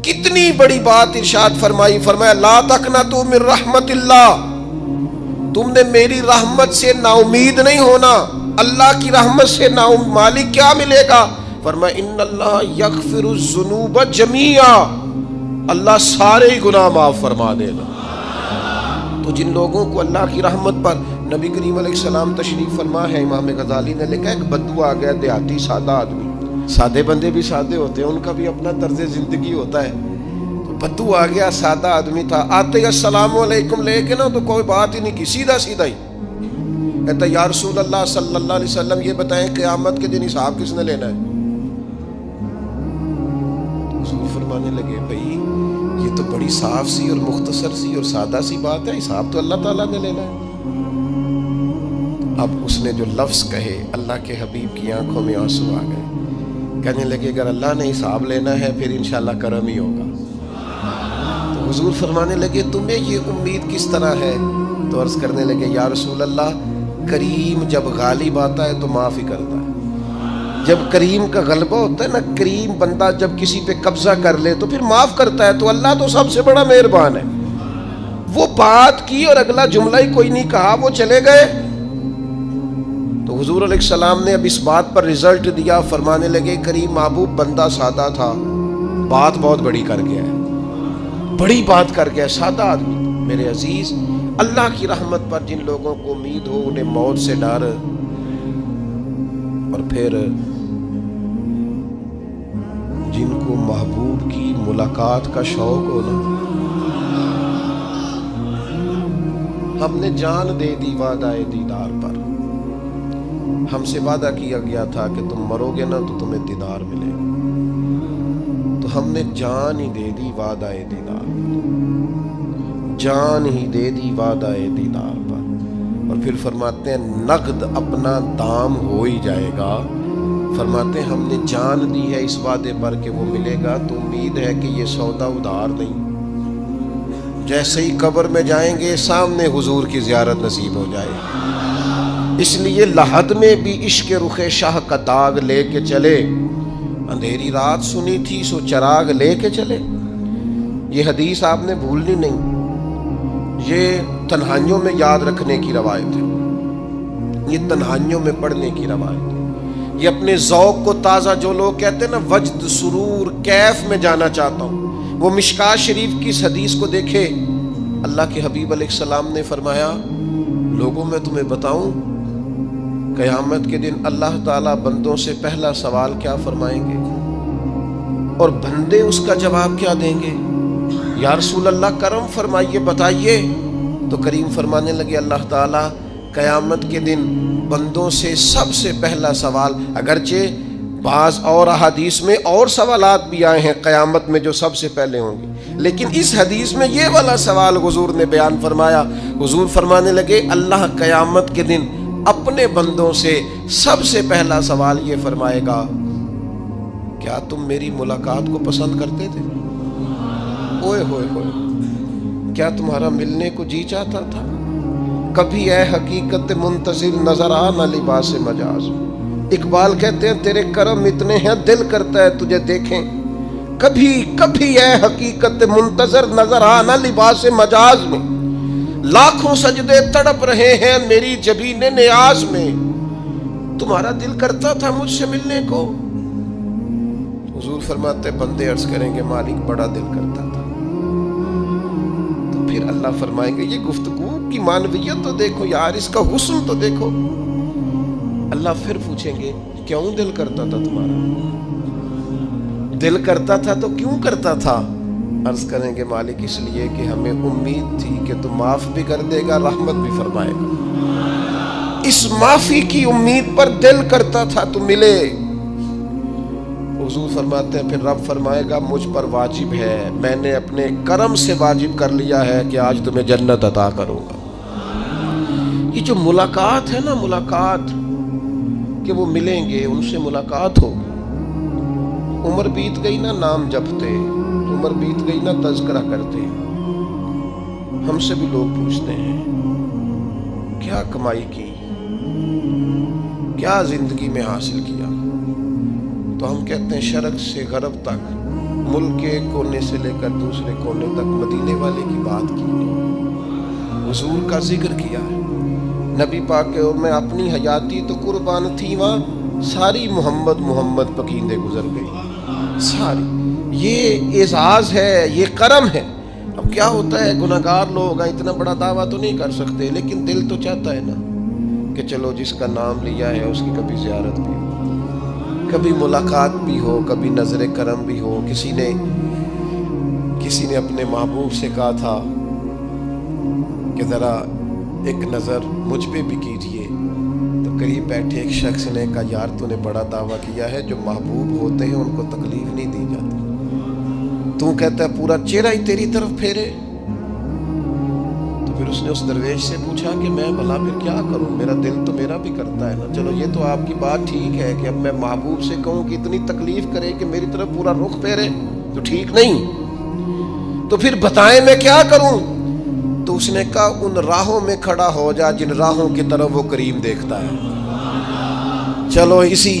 کتنی بڑی بات ارشاد فرمائی، فرمایا لا تقنطوا من رحمت اللہ، تم نے میری رحمت سے نا امید نہیں ہونا۔ اللہ کی رحمت سے نا مالک کیا ملے گا؟ فرمایا ان اللہ یغفر الذنوب جمیعا، اللہ سارے ہی گناہ معاف فرما دے گا۔ تو جن لوگوں کو اللہ کی رحمت پر، نبی کریم علیہ السلام تشریف فرما ہے، امام غزالی نے لکھا ایک بدو آ گیا، دیہاتی سادہ آدمی، سادے بندے بھی سادے ہوتے ہیں، ان کا بھی اپنا طرز زندگی ہوتا ہے۔ تو بدو آ گیا، سادہ آدمی تھا، آتے ہی السلام علیکم لے کے نا تو کوئی بات ہی نہیں کی، سیدھا سیدھا ہی کہتا یا رسول اللہ صلی اللہ علیہ وسلم یہ بتائیں قیامت کے دن حساب کس نے لینا ہے؟ حضور فرمانے لگے بھائی یہ تو بڑی صاف سی اور مختصر سی اور سادہ سی بات ہے، حساب تو اللہ تعالیٰ نے لینا ہے۔ اب اس نے جو لفظ کہے، اللہ کے حبیب کی آنکھوں میں آنسو آ گئے، کہنے لگے اگر اللہ نے حساب لینا ہے پھر انشاءاللہ کرم ہی ہوگا۔ تو حضور فرمانے لگے تمہیں یہ امید کس طرح ہے؟ تو عرض کرنے لگے یا رسول اللہ کریم جب غالب آتا ہے تو معاف ہی کرتا ہے۔ جب کریم کا غلبہ ہوتا ہے نا، کریم بندہ جب کسی پہ قبضہ کر لے تو پھر معاف کرتا ہے، تو اللہ تو سب سے بڑا مہربان ہے۔ وہ بات کی اور اگلا جملہ ہی کوئی نہیں کہا، وہ چلے گئے۔ تو حضور علیہ السلام نے اب اس بات پر رزلٹ دیا، فرمانے لگے کریم محبوب بندہ سادہ تھا، بات بہت بڑی کر گیا ہے، بڑی بات کر گیا، سادہ آدمی۔ میرے عزیز، اللہ کی رحمت پر جن لوگوں کو امید ہو، انہیں موت سے ڈر، اور پھر جن کو محبوب کی ملاقات کا شوق ہو نا، ہم نے جان دے دی وعدہ دیدار پر، ہم سے وعدہ کیا گیا تھا کہ تم مرو گے نا تو تمہیں دیدار ملے گا، تو ہم نے جان ہی دے دی وعدہ دیدار پر، جان ہی دے دی وعدہ دیدار پر۔ اور پھر فرماتے ہیں نقد اپنا دام ہو ہی جائے گا، فرماتے ہیں ہم نے جان دی ہے اس وعدے پر کہ وہ ملے گا، تو امید ہے کہ یہ سودا ادھار نہیں۔ جیسے ہی قبر میں جائیں گے سامنے حضور کی زیارت نصیب ہو جائے گی۔ اس لیے لحد میں بھی عشق رخ شاہ کا داغ لے کے چلے، اندھیری رات سنی تھی سو چراغ لے کے چلے۔ یہ حدیث آپ نے بھولنی نہیں، یہ تنہائیوں میں یاد رکھنے کی روایت ہے، یہ تنہائیوں میں پڑھنے کی روایت ہے۔ یہ اپنے ذوق کو تازہ، جو لوگ کہتے ہیں نا وجد سرور کیف میں جانا چاہتا ہوں، وہ مشکاۃ شریف کی اس حدیث کو دیکھے۔ اللہ کے حبیب علیہ السلام نے فرمایا لوگوں میں تمہیں بتاؤں قیامت کے دن اللہ تعالیٰ بندوں سے پہلا سوال کیا فرمائیں گے اور بندے اس کا جواب کیا دیں گے؟ یا رسول اللہ کرم فرمائیے، بتائیے۔ تو کریم فرمانے لگے اللہ تعالیٰ قیامت کے دن بندوں سے سب سے پہلا سوال، اگرچہ بعض اور احادیث میں اور سوالات بھی آئے ہیں قیامت میں جو سب سے پہلے ہوں گے، لیکن اس حدیث میں یہ والا سوال حضور نے بیان فرمایا۔ حضور فرمانے لگے اللہ قیامت کے دن اپنے بندوں سے سب سے پہلا سوال یہ فرمائے گا کیا تم میری ملاقات کو پسند کرتے تھے؟ اوئے ہوئے ہوئے، کیا تمہارا ملنے کو جی چاہتا تھا؟ کبھی اے حقیقت منتظر نظر آ نہ لباس مجاز۔ اقبال کہتے ہیں تیرے کرم اتنے ہیں دل کرتا ہے تجھے دیکھیں، کبھی کبھی اے حقیقت منتظر نظر آ نہ لباس مجاز میں، لاکھوں سجدے تڑپ رہے ہیں میری جبین نیاز میں، تمہارا دل کرتا تھا مجھ سے ملنے کو؟ حضور فرماتے بندے عرض کریں گے مالک بڑا دل کرتا تھا۔ تو پھر اللہ فرمائیں گے یہ گفتگو کی معنویت تو دیکھو یار، اس کا حسن تو دیکھو۔ اللہ پھر پوچھیں گے کیوں دل کرتا تھا تمہارا؟ دل کرتا تھا تو کیوں کرتا تھا؟ عرض کریں گے مالک اس لیے کہ ہمیں امید تھی کہ تو معاف بھی کر دے گا، رحمت بھی فرمائے گا، اس معافی کی امید پر دل کرتا تھا تو ملے۔ حضور فرماتے ہیں پھر رب فرمائے گا مجھ پر واجب ہے، میں نے اپنے کرم سے واجب کر لیا ہے کہ آج تمہیں جنت عطا کروں گا۔ یہ جو ملاقات ہے نا، ملاقات کہ وہ ملیں گے، ان سے ملاقات ہوگی۔ عمر بیت گئی نا نام جپتے، عمر بیت گئی نا تذکرہ کرتے، ہم سے بھی لوگ پوچھتے ہیں کیا کمائی کی، کیا زندگی میں حاصل کیا، تو ہم کہتے ہیں شرق سے غرب تک ملک کے ایک کونے سے لے کر دوسرے کونے تک مدینے والے کی بات کی، حضور کا ذکر کیا ہے۔ نبی پاک کے میں اپنی حیاتی تو قربان تھی، وہاں ساری محمد محمد پکیندے گزر گئی ساری۔ یہ اعزاز ہے، یہ کرم ہے۔ اب کیا ہوتا ہے، گناہگار لوگ اتنا بڑا دعویٰ تو نہیں کر سکتے، لیکن دل تو چاہتا ہے نا کہ چلو جس کا نام لیا ہے اس کی کبھی زیارت بھی ہو، کبھی ملاقات بھی ہو، کبھی نظر کرم بھی ہو۔ کسی نے اپنے محبوب سے کہا تھا کہ ذرا ایک نظر مجھ پہ بھی کیجئے، تو قریب بیٹھے ایک شخص نے کہا یار تو نے بڑا دعویٰ کیا ہے، جو محبوب ہوتے ہیں ان کو تکلیف نہیں دی جاتی، تو کہتا ہے پورا چہرہ ہی تیری طرف پھیرے۔ تو پھر اس نے اس درویش سے پوچھا کہ میں بھلا پھر کیا کروں، میرا دل تو میرا بھی کرتا ہے نا، چلو یہ تو آپ کی بات ٹھیک ہے کہ اب میں محبوب سے کہوں کہ اتنی تکلیف کرے کہ میری طرف پورا رخ پھیرے تو ٹھیک نہیں، تو پھر بتائیں میں کیا کروں؟ تو اس نے کہا ان راہوں میں کھڑا ہو جا جن راہوں کی طرف وہ کریم دیکھتا ہے۔ چلو اسی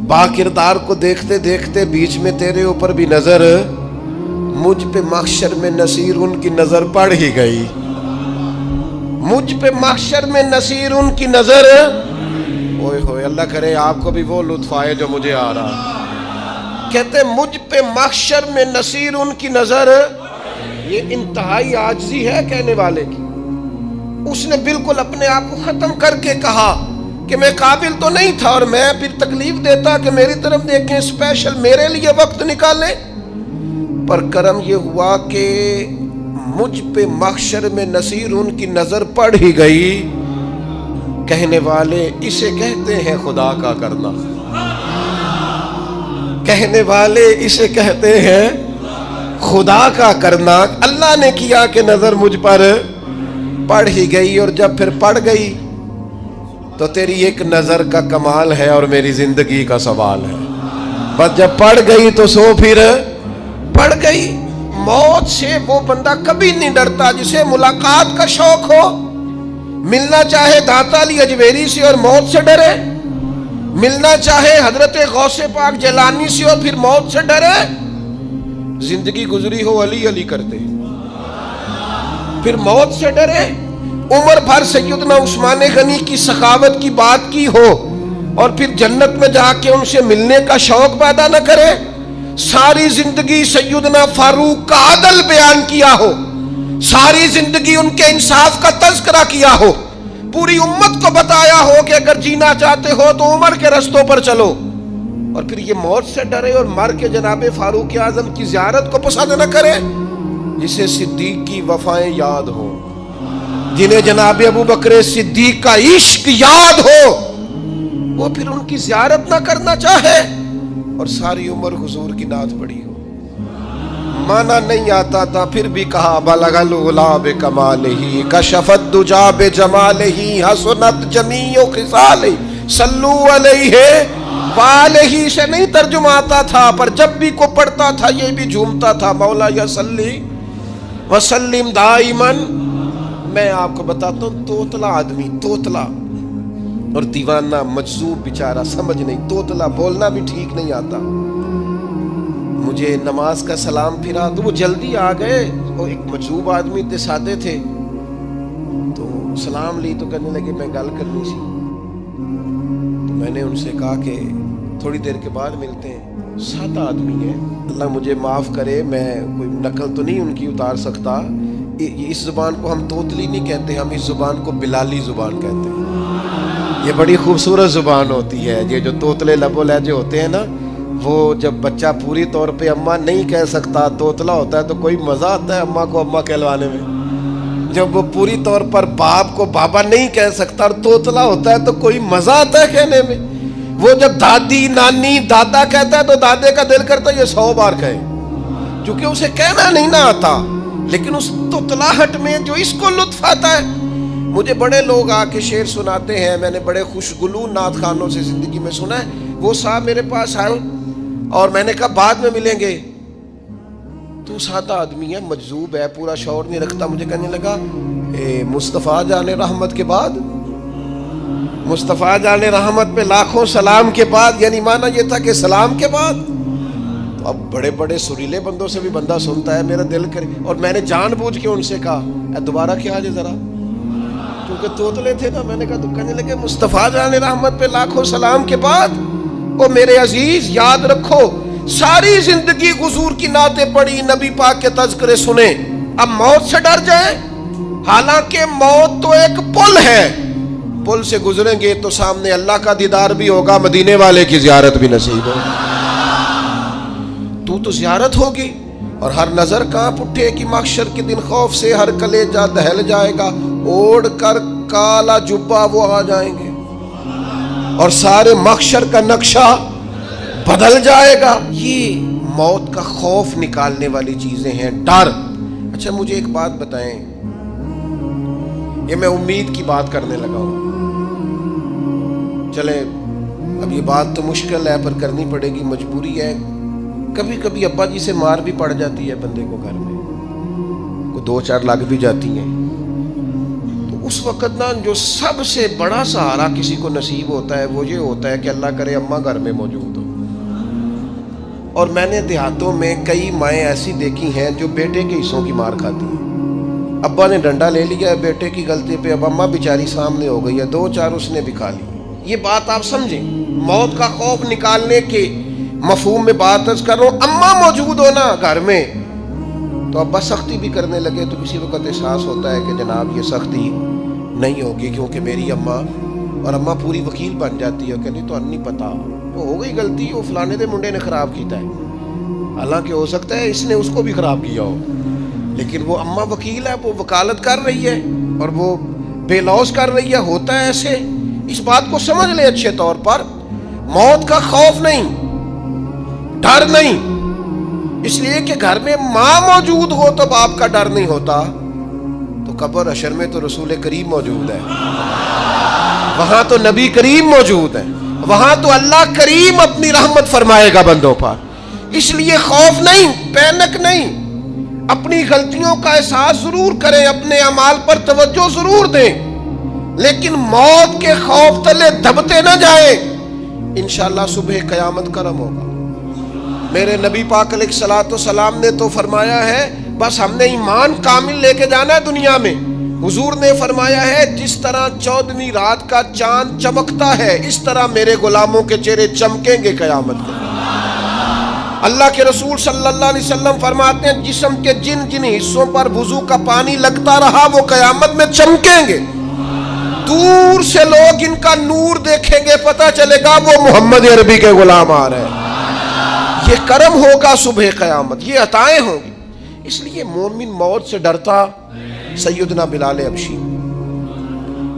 با کردار کو دیکھتے دیکھتے بیچ میں تیرے اوپر بھی نظر، مجھ پہ محشر میں نصیر ان کی نظر پڑ ہی گئی، مجھ پہ محشر میں نصیر ان کی نظر۔ اوئے ہوئے، اللہ کرے آپ کو بھی وہ لطف آئے جو مجھے آ رہا۔ کہتے مجھ پہ محشر میں نصیر ان کی نظر، یہ انتہائی عاجزی ہے کہنے والے کی۔ اس نے بالکل اپنے آپ کو ختم کر کے کہا کہ میں قابل تو نہیں تھا، اور میں پھر تکلیف دیتا کہ میری طرف دیکھیں، اسپیشل میرے لیے وقت نکالیں۔ پر کرم یہ ہوا کہ مجھ پہ محشر میں نصیر ان کی نظر پڑ ہی گئی۔ کہنے والے اسے کہتے ہیں خدا کا کرنا، کہنے والے اسے کہتے ہیں خدا کا کرنا۔ اللہ نے کیا کہ نظر مجھ پر پڑ ہی گئی، اور جب پھر پڑ گئی تو تیری ایک نظر کا کمال ہے اور میری زندگی کا سوال ہے۔ بس جب پڑ گئی تو سو پھر پڑ گئی۔ موت سے وہ بندہ کبھی نہیں ڈرتا جسے ملاقات کا شوق ہو، ملنا چاہے داتا علی اجویری سے اور موت سے ڈرے، ملنا چاہے حضرت غوث پاک جیلانی سے اور پھر موت سے ڈرے۔ زندگی گزری ہو علی علی کرتے پھر موت سے ڈرے، عمر بھر سیدنا عثمان غنی کی سخاوت کی بات کی ہو اور پھر جنت میں جا کے ان سے ملنے کا شوق پیدا نہ کرے، ساری زندگی سیدنا فاروق کا عدل بیان کیا ہو، ساری زندگی ان کے انصاف کا تذکرہ کیا ہو، پوری امت کو بتایا ہو کہ اگر جینا چاہتے ہو تو عمر کے رستوں پر چلو، اور پھر یہ موت سے ڈرے اور مر کے جناب فاروق اعظم کی زیارت کو پسند نہ کرے۔ جسے صدیق کی وفائیں یاد ہو، جنہیں جناب ابو بکر صدیق کا عشق یاد ہو، وہ پھر ان کی زیارت نہ کرنا چاہے اور ساری عمر حضور کی نعت پڑھی ہو۔ مانا نہیں آتا تھا پھر بھی کہا بلغ العلا بکمالہ، کشف الدجی بجمالہ، حسنت جمیع خصالہ، صلو علیہ والہ سے نہیں ترجمہ آتا تھا، پر جب بھی کو پڑھتا تھا یہ بھی جھومتا تھا، مولا یا صلی وسلم دائما۔ میں آپ کو بتاتا ہوں، توتلا آدمی، توتلا اور دیوانہ مجذوب بیچارہ، سمجھ نہیں، توتلا بولنا بھی ٹھیک نہیں آتا۔ مجھے نماز کا سلام پھرا تو وہ جلدی آ گئے، وہ ایک مجذوب آدمی تھے، سادے تھے، تو سلام لی تو کہنے لگے میں گل کرنی سی، تو میں نے ان سے کہا کہ تھوڑی دیر کے بعد ملتے ہیں۔ سادہ آدمی ہے، اللہ مجھے معاف کرے، میں کوئی نقل تو نہیں ان کی اتار سکتا، اس زبان کو ہم توتلی نہیں کہتے، ہم اس زبان کو بلالی زبان کہتے ہیں۔ یہ بڑی خوبصورت زبان ہوتی ہے، یہ جو توتلے لب و لہجے ہوتے ہیں نا، وہ جب بچہ پوری طور پہ اماں نہیں کہہ سکتا، توتلا ہوتا ہے تو کوئی مزہ آتا ہے اماں کو اماں کہلوانے میں۔ جب وہ پوری طور پر باپ کو بابا نہیں کہہ سکتا اور توتلا ہوتا ہے تو کوئی مزہ آتا ہے کہنے میں۔ وہ جب دادی نانی دادا کہتا ہے تو دادے کا دل کرتا ہے یہ 100 بار کہے، چونکہ اسے کہنا نہیں نہ آتا، لیکن اس توتلاہٹ میں جو اس کو لطف آتا ہے۔ مجھے بڑے لوگ آ کے شعر سناتے ہیں، میں نے بڑے خوشگلو نعت خانوں سے زندگی میں سنا ہے، وہ صاحب میرے پاس آئے اور میں نے کہا بعد میں ملیں گے، تو سادہ آدمی ہے، مجذوب ہے، پورا شعور نہیں رکھتا، مجھے کہنے لگا مصطفیٰ جان رحمت کے بعد، مصطفیٰ جان رحمت پہ لاکھوں سلام کے بعد، یعنی معنی یہ تھا کہ سلام کے بعد۔ تو اب بڑے بڑے سریلے بندوں سے بھی بندہ سنتا ہے میرا دل کرے، اور میں نے جان بوجھ کے ان سے کہا اے دوبارہ کیا جی ذرا، کیونکہ توتلے تھے نا. میں نے کہا تو کہنے لگے مصطفیٰ جان رحمت پہ لاکھوں سلام کے بعد او میرے عزیز یاد رکھو ساری زندگی حضور کی نعتیں پڑھی، نبی پاک کے تذکرے سنے، اب موت سے ڈر جائیں؟ حالانکہ موت تو ایک پل ہے، پل سے گزریں گے تو سامنے اللہ کا دیدار بھی ہوگا، مدینے والے کی زیارت بھی نصیب ہوگی. تو زیارت ہوگی اور ہر نظر کانپ اٹھے کہ محشر کے دن خوف سے ہر کلیجہ دہل جائے گا، اوڑھ کر کالا جبہ وہ آ جائیں گے اور سارے محشر کا نقشہ بدل جائے گا. یہ موت کا خوف نکالنے والی چیزیں ہیں، ڈر. اچھا مجھے ایک بات بتائیں، یہ میں امید کی بات کرنے لگا ہوں، چلے اب یہ بات تو مشکل ہے پر کرنی پڑے گی، مجبوری ہے. کبھی کبھی ابا جی سے مار بھی پڑ جاتی ہے بندے کو، گھر میں کو 2-4 لگ بھی جاتی ہیں، تو اس وقت نا جو سب سے بڑا سہارا کسی کو نصیب ہوتا ہے وہ یہ ہوتا ہے کہ اللہ کرے اماں گھر میں موجود ہو. اور میں نے دیہاتوں میں کئی مائیں ایسی دیکھی ہیں جو بیٹے کے حصوں کی مار کھاتی ہیں. ابا نے ڈنڈا لے لیا ہے بیٹے کی غلطی پہ، اب اماں بیچاری سامنے ہو گئی ہے، 2-4 اس نے بھی کھا لی. یہ بات آپ سمجھیں، موت کا خوف نکالنے کے مفہوم میں بات کر رہا ہوں. اماں موجود ہو نا گھر میں تو ابا سختی بھی کرنے لگے تو کسی وقت احساس ہوتا ہے کہ جناب یہ سختی نہیں ہوگی کیونکہ میری اماں، اور اماں پوری وکیل بن جاتی ہے کہ نہیں تو نہیں پتا تو ہو گئی غلطی، وہ فلانے دے منڈے نے خراب کیتا ہے، حالانکہ ہو سکتا ہے اس نے اس کو بھی خراب کیا ہو، لیکن وہ اماں وکیل ہے، وہ وکالت کر رہی ہے اور وہ بے لوث کر رہی ہے. ہوتا ہے ایسے، اس بات کو سمجھ لے اچھے طور پر. موت کا خوف نہیں، ڈر نہیں، اس لیے کہ گھر میں ماں موجود ہو تو باپ کا ڈر نہیں ہوتا. تو قبر حشر میں تو رسول کریم موجود ہے، وہاں تو نبی کریم موجود ہے، وہاں تو اللہ کریم اپنی رحمت فرمائے گا بندوں پر. اس لیے خوف نہیں، پینک نہیں، اپنی غلطیوں کا احساس ضرور کریں، اپنے اعمال پر توجہ ضرور دیں، لیکن موت کے خوف تلے دبتے نہ جائیں. انشاءاللہ صبح قیامت کرم ہوگا. میرے نبی پاک علیہ الصلوۃ والسلام نے تو فرمایا ہے بس ہم نے ایمان کامل لے کے جانا ہے دنیا میں. حضور نے فرمایا ہے جس طرح 14ویں رات کا چاند چمکتا ہے اس طرح میرے غلاموں کے چہرے چمکیں گے قیامت کو. اللہ کے رسول صلی اللہ علیہ وسلم فرماتے ہیں جسم کے جن جن حصوں پر وضو کا پانی لگتا رہا وہ قیامت میں چمکیں گے. دور سے لوگ ان کا نور دیکھیں گے، پتہ چلے گا وہ محمد عربی کے غلام آ رہے ہیں. یہ کرم ہوگا صبح قیامت، یہ عطائیں ہوں گی. اس لیے مومن موت سے ڈرتا. سیدنا بلال حبشی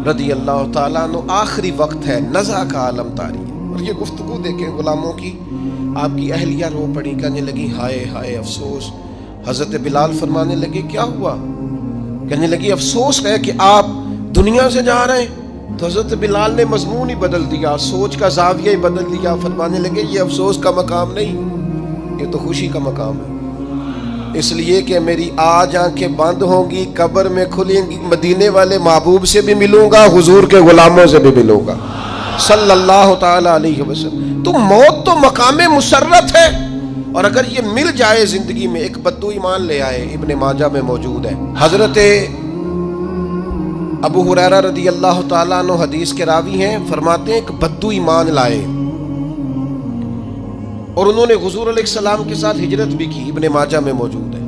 رضی اللہ تعالیٰ عنہ، آخری وقت ہے، نزع کا عالم طاری ہے، اور یہ گفتگو دیکھیں غلاموں کی. آپ کی اہلیہ رو پڑی، کہنے لگی ہائے ہائے افسوس. حضرت بلال فرمانے لگے کیا ہوا؟ کہنے لگی افسوس ہے کہ آپ دنیا سے جا رہے ہیں. تو حضرت بلال نے مضمون ہی بدل دیا، سوچ کا زاویہ ہی بدل دیا. فرمانے لگے یہ افسوس کا مقام نہیں، یہ تو خوشی کا مقام ہے. اس لیے کہ میری آج آنکھیں بند ہوں گی، قبر میں کھلیں گی، مدینے والے محبوب سے بھی ملوں گا، حضور کے غلاموں سے بھی ملوں گا صلی اللہ تعالی علیہ وسلم. تو موت تو مقام مسرت ہے، اور اگر یہ مل جائے زندگی میں. ایک بدو ایمان لے آئے، ابن ماجہ میں موجود ہے. حضرت ابو ہریرہ رضی اللہ تعالیٰ عنہ حدیث کے راوی ہیں، فرماتے ہیں ایک بدو ایمان لائے اور انہوں نے حضور علیہ السلام کے ساتھ ہجرت بھی کی. ابن ماجہ میں موجود ہے.